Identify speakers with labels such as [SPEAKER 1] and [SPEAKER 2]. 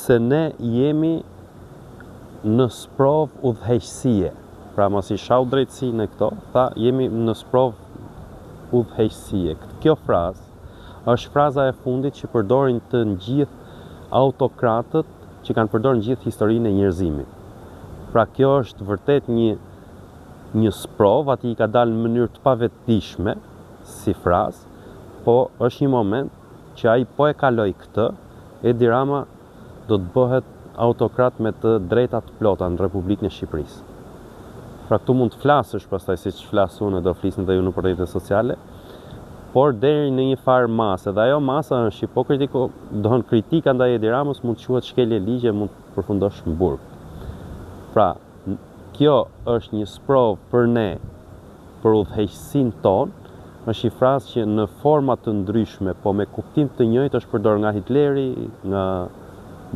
[SPEAKER 1] se ne jemi në sprov udhëheqësie. Pra mos I shau drejtësi në këto, tha jemi në sprov udhëheqësie. Kjo frazë është fraza e fundit që përdorin të gjithë autokratët që kanë përdorur në gjithë historinë e njerëzimit. Pra kjo është vërtet një sprov, ati I ka dalë në mënyrë të pavetëdijshme si frazë, po është një moment që ai po e kaloj këtë, Edi Rama do të bëhet autokrat me të drejta të plota në Republikën e Shqipërisë. Pra këtu mund të flasësh pastaj siç flas unë do flisni dhe ju në rrjetet sociale, por deri në një farë masë, dhe ajo masa është hipokritiko, dohon kritika ndaj Edi Ramës mund të quhet shkelje ligje, mund të përfundosh në burg. Pra, kjo është një sprov për ne, për udhëheqësinë tonë, është një frazë që në forma të ndryshme, po me kuptim të njëjtë është përdorur nga Hitleri, nga